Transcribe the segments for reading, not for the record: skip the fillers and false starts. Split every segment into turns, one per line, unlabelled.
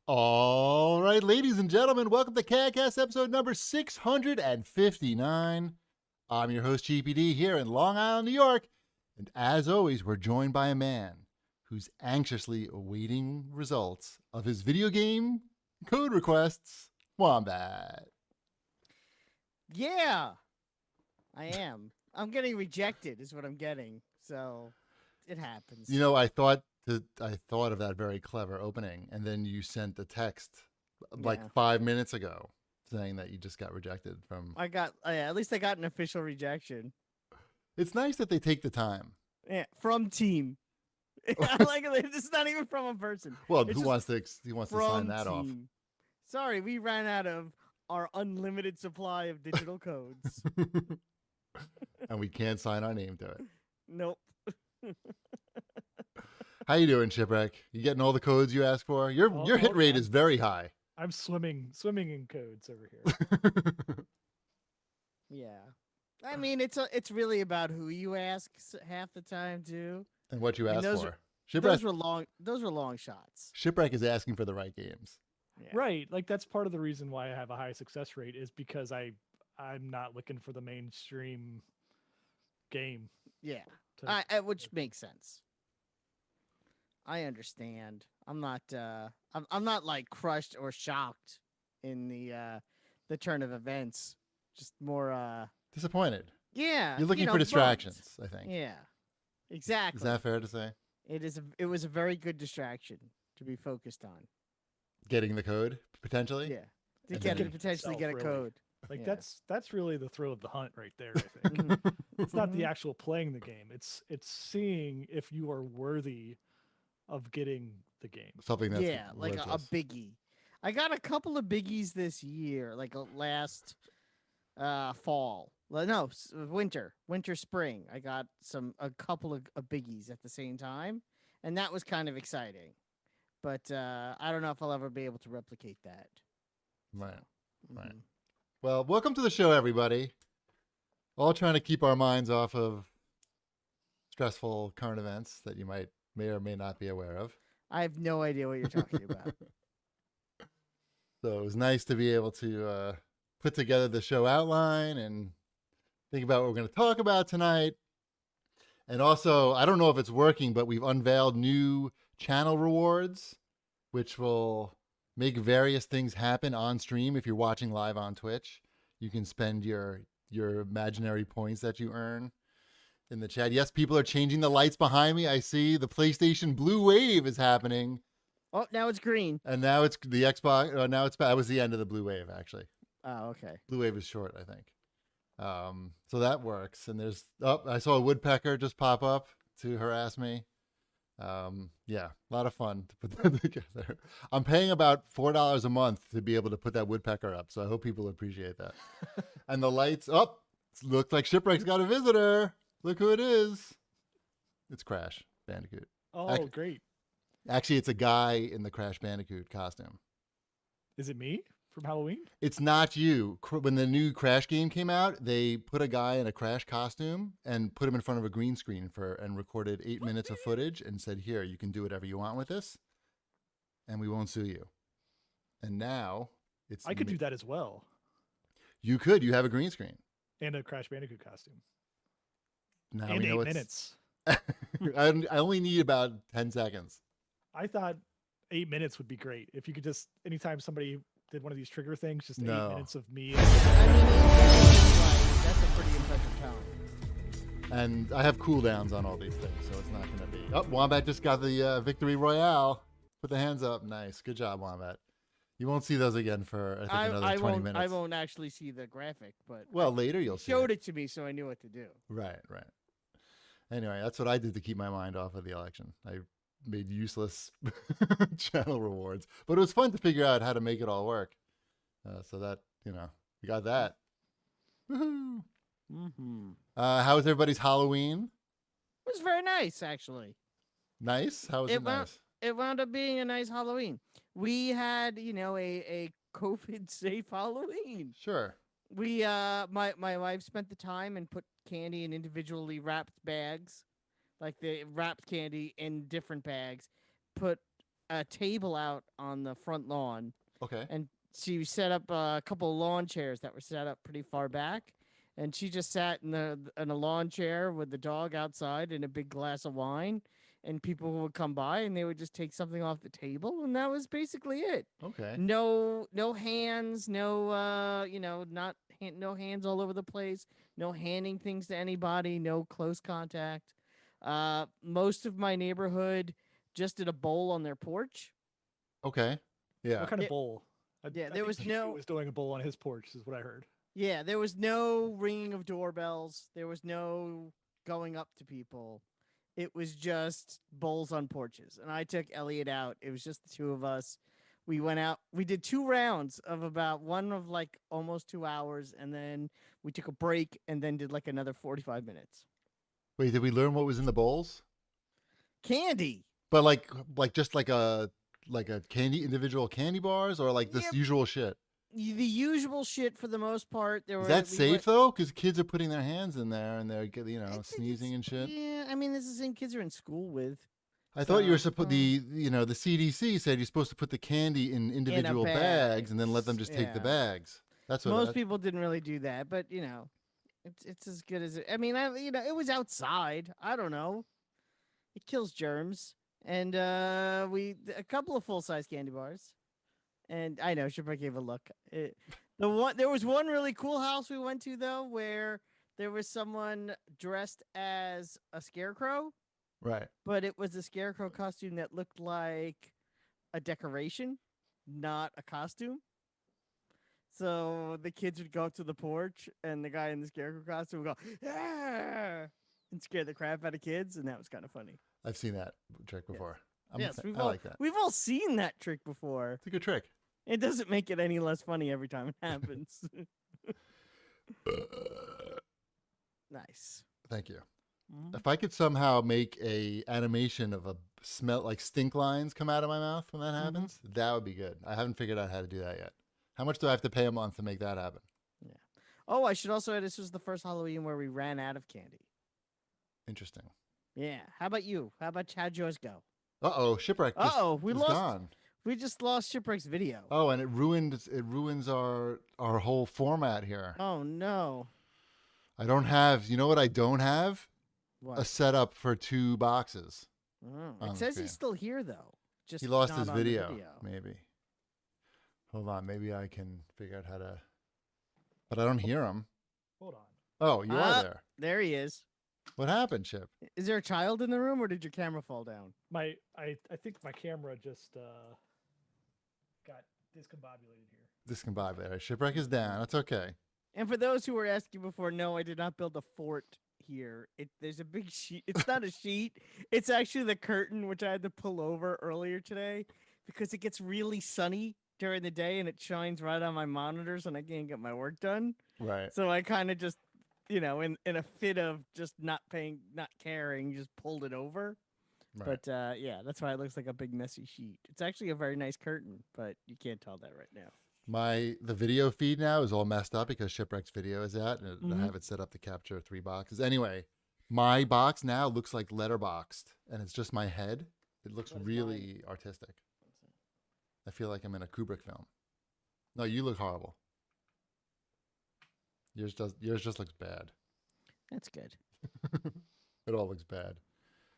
All right, ladies and gentlemen, welcome to CAGcast episode number 659. I'm your host, GPD, here in Long Island, New York. And as always, we're joined by a man who's anxiously awaiting results of his video game code requests, Wombat.
Yeah, I am. I'm getting rejected is what I'm getting. So it happens.
You know, I thought of that very clever opening, and then you sent the text like
Yeah.
5 minutes ago saying that you just got rejected from.
at least I got an official rejection.
It's nice that they take the time.
Yeah, from team. I like it. This is not even from a person.
Well,
It's
who
just
wants to sign
from
that off?
team. Sorry, we ran out of our unlimited supply of digital codes.
And we can't sign our name to it.
Nope.
How you doing, Shipwreck? You getting all the codes you asked for? Your hit rate is very high.
I'm swimming in codes over here.
Yeah. I mean, it's really about who you ask half the time too.
And what you
And
asked
those
for.
Those were long shots.
Shipwreck is asking for the right games.
Yeah.
Right. Like that's part of the reason why I have a high success rate is because I'm not looking for the mainstream game.
Yeah.
to-
Which makes sense. I understand. I'm not not like crushed or shocked in the turn of events. Just more
Disappointed.
yeah.
You're looking for
bummed.
distractions, I think.
Yeah. Exactly.
Is that fair to say?
It was a very good distraction to be focused on.
Getting the code, potentially?
Yeah. To
And
get
then
it potentially
itself,
get a
really.
code.
Like
Yeah.
that's really the thrill of the hunt right there, I think.
Mhm.
It's not the
Mhm.
actual playing the game. It's seeing if you are worthy of getting the game.
Something that's
yeah, like a
worthless.
biggie. I got a couple of biggies this year, like last fall. Well, no, winter, spring. I got a couple of biggies at the same time, and that was kind of exciting. But I don't know if I'll ever be able to replicate that.
Right. Right.
Mhm.
Well, welcome to the show, everybody. All trying to keep our minds off of stressful current events that you may or may not be aware of.
I have no idea what you're talking about.
So it was nice to be able to put together the show outline and think about what we're going to talk about tonight. And also, I don't know if it's working, but we've unveiled new channel rewards, which will make various things happen on stream. If you're watching live on Twitch, you can spend your imaginary points that you earn in the chat. Yes, people are changing the lights behind me. I see the PlayStation Blue Wave is happening.
Oh, now it's green.
And now it's the Xbox. Now it's that was the end of the Blue Wave, actually.
Oh, okay.
Blue Wave is short, I think. So that works. And I saw a woodpecker just pop up to harass me. Yeah, a lot of fun to put that together. I'm paying about $4 a month to be able to put that woodpecker up, so I hope people appreciate that. And the lights up. Looks like Shipwreck's got a visitor. Look who it is. It's Crash Bandicoot.
Oh, great.
Actually, it's a guy in the Crash Bandicoot costume.
Is it me from Halloween?
It's not you. When the new Crash game came out, they put a guy in a Crash costume and put him in front of a green screen and recorded 8 minutes of footage and said, "Here, you can do whatever you want with this, and we won't sue you." And now
I could do that as well.
You could. You have a green screen.
And a Crash Bandicoot costume.
Now
And
we know
8 minutes.
I only need about 10 seconds.
I thought 8 minutes would be great. If you could just, anytime somebody did one of these trigger things, just
No.
8 minutes of me.
I mean, that's a pretty impressive talent.
And I have cooldowns on all these things, so it's not going to be. Oh, Wombat just got the victory royale. Put the hands up. Nice. Good job, Wombat. You won't see those again for, I think, another 20 minutes.
I won't actually see the graphic, but
Well, later you'll see
showed it to me, so I knew what to do.
Right. Anyway, that's what I did to keep my mind off of the election. I made useless channel rewards, but it was fun to figure out how to make it all work. So that, we got that. Woohoo!
Mm-hmm.
How was everybody's Halloween?
It was very nice, actually.
Nice? How was it nice?
It wound up being a nice Halloween. We had, a COVID safe Halloween.
Sure.
We my wife spent the time and put candy in individually wrapped bags. Like they wrapped candy in different bags, put a table out on the front lawn,
Okay.
and she set up a couple of lawn chairs that were set up pretty far back, and she just sat in a lawn chair with the dog outside and a big glass of wine, and people would come by and they would just take something off the table, and that was basically it.
Okay.
No hands, no no hands all over the place, no handing things to anybody, no close contact. Most of my neighborhood just did a bowl on their porch.
Okay. Yeah.
What kind
Yeah.
of bowl?
Yeah,
I
there
think
was
he
no-
was doing a bowl on his porch, is what I heard.
Yeah, there was no ringing of doorbells. There was no going up to people. It was just bowls on porches. And I took Elliot out. It was just the two of us. We went out. We did 2 rounds of about one of like almost 2 hours. And then we took a break and then did like another 45 minutes.
Wait, did we learn what was in the bowls?
Candy.
But like just like a candy, individual candy bars, or like this
Yep.
usual shit?
The usual shit for the most part. There
Is
were,
that
we
safe
went-
though? Because kids are putting their hands in there and they're
I think
sneezing and shit.
Yeah, I mean, this is the same kids are in school with.
I thought you were
So,
supposed the CDC said you're supposed to put the candy in individual
bag.
bags and then let them just take the
Yeah.
bags. That's what
Most people didn't really do that, but it's as good as it. I mean, it was outside. I don't know. It kills germs, and a couple of full size candy bars, and I know Shipwreck gave a look. There was one really cool house we went to though, where there was someone dressed as a scarecrow,
Right.
but it was a scarecrow costume that looked like a decoration, not a costume. So the kids would go up to the porch, and the guy in the scarecrow costume would go, "Ah!" and scare the crap out of kids, and that was kind of funny.
I've seen that trick before.
Yes,
I like that.
we've all seen that trick before.
It's a good trick.
It doesn't make it any less funny every time it happens. Nice.
Thank you.
Mhm.
If I could somehow make a animation of a smell like stink lines come out of my mouth when that happens, that would be good. I haven't figured out how to do that yet. How much do I have to pay a month to make that happen?
Oh, I should also add, this was the first Halloween where we ran out of candy.
Interesting.
Yeah. How about you? How'd yours go?
Uh-oh, Shipwreck just
We
is
lost.
gone.
We just lost Shipwreck's video.
Oh, and it ruins our whole format here.
Oh no.
I don't have, you know what I don't have?
What?
A setup for 2 boxes.
Oh,
on
it
the
says
screen.
he's still here though. Just
He lost
not
his
on the
video, maybe. Hold on, maybe I can figure out how to, but I don't hear him.
Hold on.
Oh, you are there.
There he is.
What happened, Chip?
Is there a child in the room, or did your camera fall down?
I think my camera just got discombobulated here.
Discombobulated. Shipwreck is down. That's okay.
And for those who were asking before, no, I did not build a fort here. There's a big sheet. It's not a sheet. It's actually the curtain, which I had to pull over earlier today because it gets really sunny during the day and it shines right on my monitors and I can't get my work done.
Right.
So I kind of just, in a fit of just not caring, just pulled it over.
Right.
But yeah, that's why it looks like a big messy sheet. It's actually a very nice curtain, but you can't tell that right now.
The video feed now is all messed up because Shipwreck's video is out, and I
Mhm.
have it set up to capture 3 boxes. Anyway, my box now looks like letterboxed, and it's just my head. It looks
What is
really artistic. I feel like I'm in a Kubrick film. No, you look horrible. Yours just looks bad.
That's good.
It all looks bad.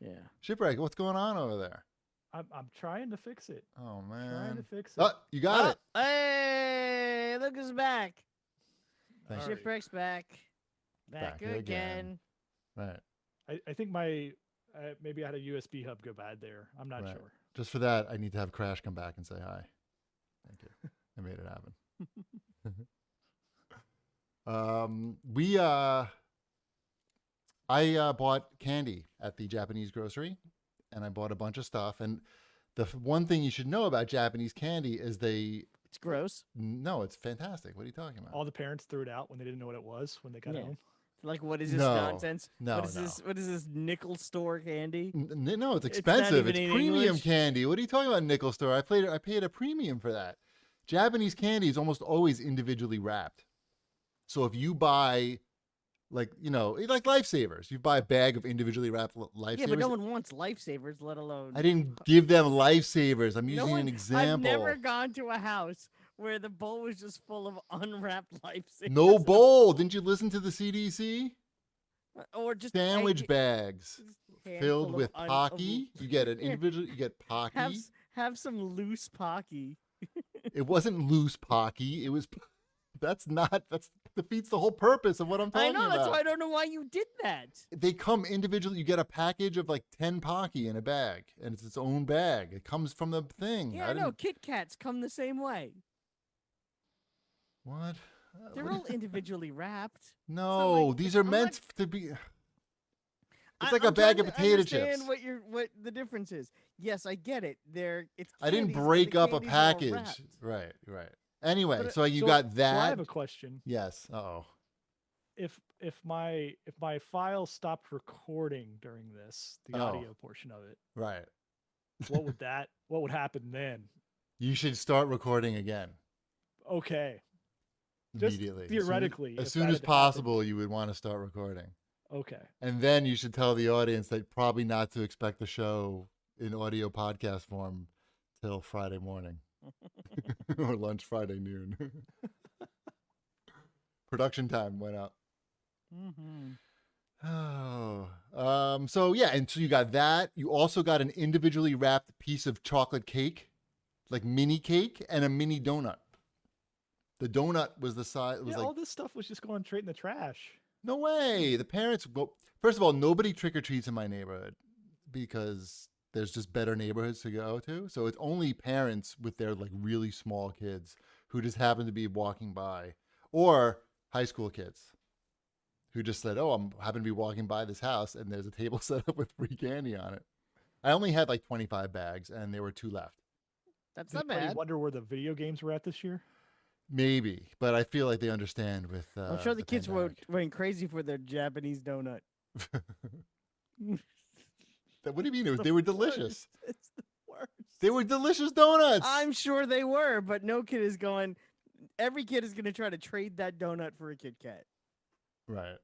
Yeah.
Shipwreck, what's going on over there?
I'm trying to fix it.
Oh
Trying
man.
to fix it.
Oh, you got it.
Hey, look who's back.
Thank
All
you.
right.
Shipwreck's back. Back,
Back again.
again.
Right.
I think my maybe I had a USB hub go bad there. I'm not
Right.
sure.
Just for that, I need to have Crash come back and say hi. Thank you. I made it happen. I bought candy at the Japanese grocery, and I bought a bunch of stuff. And the one thing you should know about Japanese candy is
It's gross.
no, it's fantastic. What are you talking about?
All the parents threw it out when they didn't know what it was when they got
Yeah.
home.
Like, what is this
No.
nonsense?
No,
What is
no.
this? What is this nickel store candy?
No, it's
It's not
expensive.
even
It's
in
premium
English.
candy. What are you talking about, nickel store? I paid a premium for that. Japanese candy is almost always individually wrapped. So if you buy like like lifesavers. You buy a bag of individually wrapped lifesavers.
Yeah, but no one wants lifesavers, let alone.
I didn't give them lifesavers. I'm
No
using
one,
an example.
I've never gone to a house where the bowl was just full of unwrapped lifesavers.
No bowl. Didn't you listen to the CDC?
Or just
Sandwich bags
handful
filled
of
with
of-
Pocky. You get an individual. You get Pocky.
have some loose Pocky.
It wasn't loose Pocky. It was. That defeats the whole purpose of what I'm
I
talking
know,
about.
that's why I don't know why you did that.
They come individually. You get a package of like 10 Pocky in a bag, and it's its own bag. It comes from the thing.
Yeah, I know. Kit Kats come the same way.
What?
They're all individually wrapped.
No,
like-
these are
I'm
meant to be. It's like
I'm
a bag of
trying to
potato
understand
chips.
what the difference is. Yes, I get it. It's
I didn't
candies, but
break
the
up a
candies are all
package.
wrapped.
Right. Anyway,
But,
so you
so-
got
So
that.
I have a question.
Yes. Oh.
If my file stopped recording during this, the
Oh.
audio portion of it,
Right.
what would happen then?
You should start recording again
Okay. Just
immediately.
theoretically,
As
if
soon
that
as
had happened.
possible, you would want to start recording.
Okay.
And then you should tell the audience that probably not to expect the show in audio podcast form till Friday morning or lunch Friday noon. Production time went up.
Mm-hmm.
Oh, so yeah, and so you got that. You also got an individually wrapped piece of chocolate cake, like mini cake, and a mini donut. The donut was the size. It was
Yeah,
like
all this stuff was just going straight in the trash.
no way. The parents. Well, first of all, nobody trick or treats in my neighborhood because there's just better neighborhoods to go to. So it's only parents with their like really small kids who just happen to be walking by, or high school kids who just said, "Oh, I'm happen to be walking by this house, and there's a table set up with free candy on it." I only had like 25 bags, and there were 2 left.
That's
Did
not
anybody
bad.
wonder where the video games were at this year?
Maybe, but I feel like they understand with.
I'm sure the kids
pandemic.
went crazy for their Japanese donut.
What do you mean? They were delicious.
It's the worst.
They were delicious donuts.
I'm sure they were, but no kid is going. Every kid is going to try to trade that donut for a Kit Kat
right.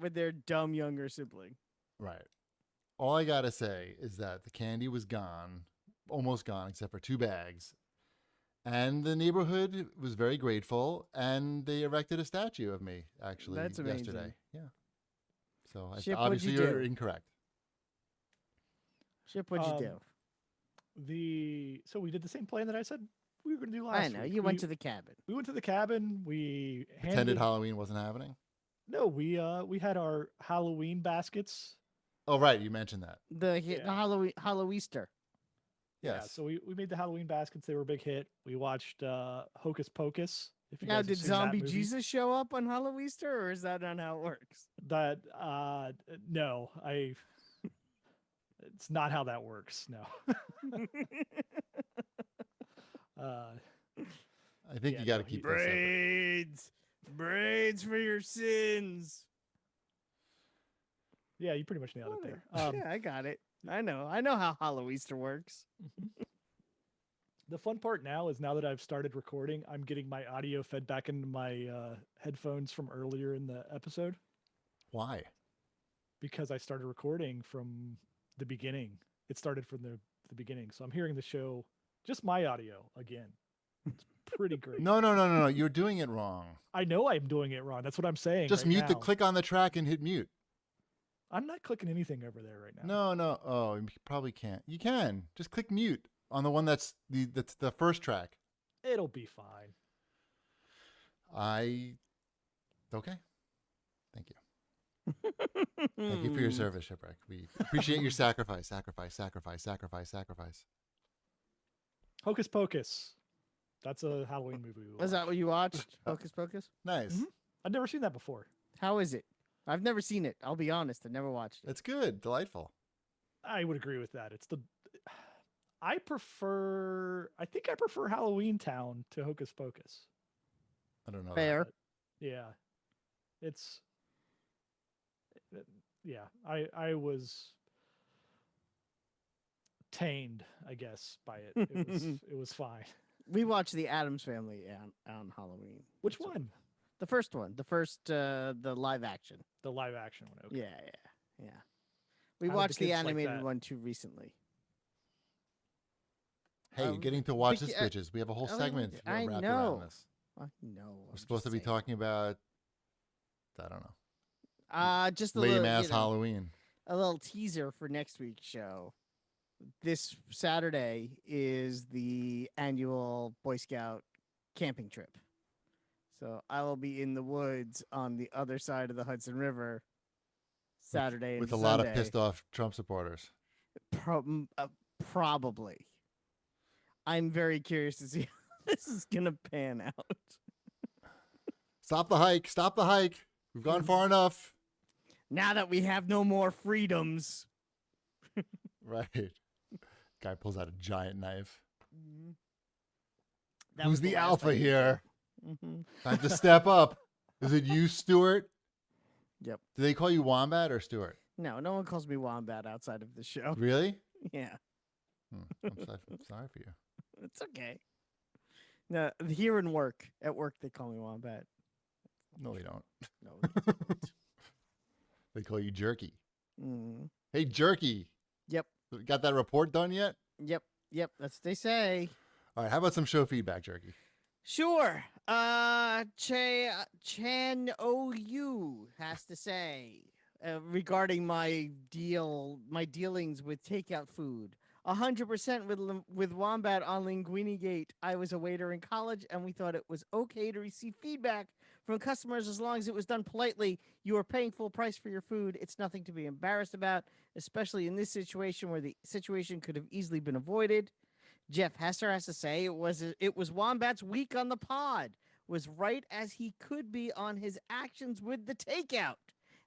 with their dumb younger sibling.
Right. All I gotta say is that the candy was gone, almost gone, except for 2 bags. And the neighborhood was very grateful, and they erected a statue of me actually
That's amazing.
yesterday. Yeah. So
Ship, what'd
obviously
you
you're
do?
incorrect.
Ship, what'd you do?
So we did the same plan that I said we were going to do last
I know
week.
you went to the cabin.
We went to the cabin. We
Pretended Halloween wasn't happening.
No, we had our Halloween baskets.
Oh, right, you mentioned that.
The
Yeah.
Halloweester.
Yeah,
Yes.
so we made the Halloween baskets. They were a big hit. We watched Hocus Pocus. If you
Now,
guys have
did
seen that
Zombie
movie.
Jesus show up on Halloweester, or is that not how it works?
That no, it's not how that works. No.
I think
Yeah,
you got to
no, he-
keep this separate.
Braids for your sins.
Yeah, you pretty much nailed it there.
Yeah, I got it. I know how Halloweester works.
The fun part now is now that I've started recording, I'm getting my audio fed back into my headphones from earlier in the episode
Why?
because I started recording from the beginning. It started from the beginning, so I'm hearing the show, just my audio again. It's pretty great.
No. You're doing it wrong.
I know I'm doing it wrong. That's what I'm saying.
Just
right
mute the
now.
click on the track and hit mute.
I'm not clicking anything over there right now.
No. Oh, you probably can't. You can. Just click mute on the one that's the first track.
It'll be fine.
Okay. Thank you. Thank you for your service, Shipwreck. We appreciate your sacrifice.
Hocus Pocus. That's a Halloween movie. we
Was that
watched.
what you watched? Hocus Pocus?
Nice.
Mhm. I've never seen that before.
How is it? I've never seen it. I'll be honest. I've never watched it.
It's good. Delightful.
I would agree with that. I think I prefer Halloween Town to Hocus Pocus.
I don't know.
Fair.
Yeah. I was tamed, I guess, by it. It was fine.
We watched The Addams Family on Halloween.
Which one?
The first one, the live action.
The live action one. Okay.
Yeah. We
How did the
watched the
kids like
animated
that?
one too recently.
Hey, you're getting to watch this, bitches. We have a whole
I
segment
I
wrapped
know.
around this.
I know.
We're supposed to be talking about, I don't know,
just a
lame
little,
ass Halloween.
a little teaser for next week's show. This Saturday is the annual Boy Scout camping trip. So I will be in the woods on the other side of the Hudson River Saturday
with
and
a lot of
Sunday.
pissed off Trump supporters.
Probably. I'm very curious to see how this is going to pan out.
Stop the hike. Stop the hike. We've gone far enough.
Now that we have no more freedoms.
Right. Guy pulls out a giant knife.
That
Who's
was
the
last
alpha
I
here?
Mm-hmm.
Time to step up. Is it you, Stuart?
Yep.
Do they call you Wombat or Stuart?
No one calls me Wombat outside of the show.
Really?
Yeah.
I'm sorry for you.
It's okay. No, here in work, at work, they call me Wombat.
No, they don't.
No, they don't.
They call you Jerky.
Mm.
Hey, Jerky.
Yep.
Got that report done yet?
Yep. That's what they say.
All right. How about some show feedback, Jerky?
Sure. Chan OU has to say regarding my dealings with takeout food. 100% with Wombat on Linguini Gate. I was a waiter in college, and we thought it was okay to receive feedback from customers as long as it was done politely. You are paying full price for your food. It's nothing to be embarrassed about, especially in this situation where the situation could have easily been avoided. Jeff Hesser has to say it was Wombat's week on the pod, was right as he could be on his actions with the takeout.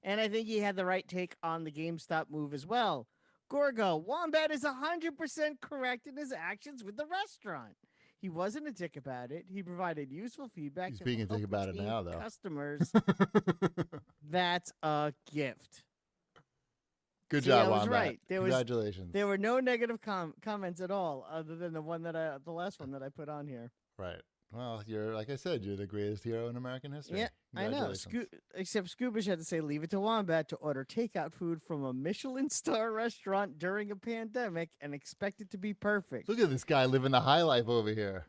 And I think he had the right take on the GameStop move as well. Gorgo, Wombat is 100% correct in his actions with the restaurant. He wasn't a dick about it. He provided useful feedback.
He's
to
being a
help
dick about it
retain
now, though.
Customers, that's a gift.
Good
See,
job,
I was
Wombat.
right.
Congratulations.
There were no negative comments at all, other than the last one that I put on here.
Right. Well, you're like I said, you're the greatest hero in American history.
Yeah, I know. Except Scoobish had to say, leave it to Wombat to order takeout food from a Michelin star restaurant during a pandemic and expect it to be perfect.
Look at this guy living the high life over here.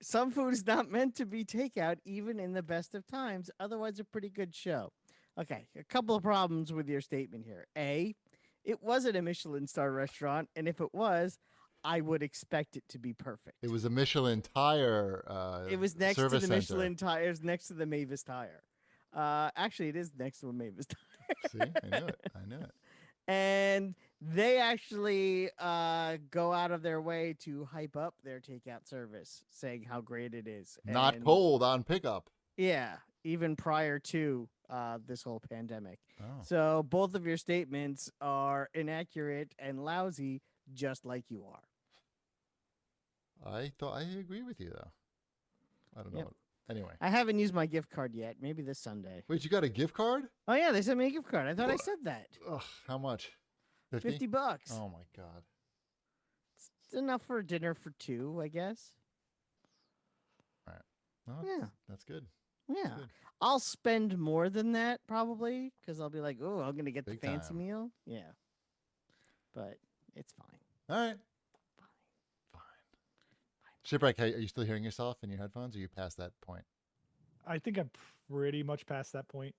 Some food is not meant to be takeout, even in the best of times. Otherwise, a pretty good show. Okay, a couple of problems with your statement here. A, it wasn't a Michelin star restaurant, and if it was, I would expect it to be perfect.
It was a Michelin tire.
It was next to the
service center.
Michelin tire. It was next to the Mavis tire. Actually, it is next to a Mavis tire.
See, I knew it.
And they actually go out of their way to hype up their takeout service, saying how great it is.
Not
And
cold on pickup.
yeah, even prior to this whole pandemic.
Oh.
So both of your statements are inaccurate and lousy, just like you are.
I agree with you though. I don't know.
Yep.
Anyway.
I haven't used my gift card yet. Maybe this Sunday.
Wait, you got a gift card?
Oh yeah, they sent me a gift card. I thought I said that.
Ugh, how much?
$50.
Oh my god.
It's enough for dinner for two, I guess.
All right. Well,
Yeah.
That's good.
Yeah.
That's good.
I'll spend more than that probably because I'll be like, oh, I'm gonna get
Big
the fancy
time.
meal. Yeah. But it's fine.
All right. Fine. Shipwreck, hey, are you still hearing yourself in your headphones, or are you past that point?
I think I'm pretty much past that point.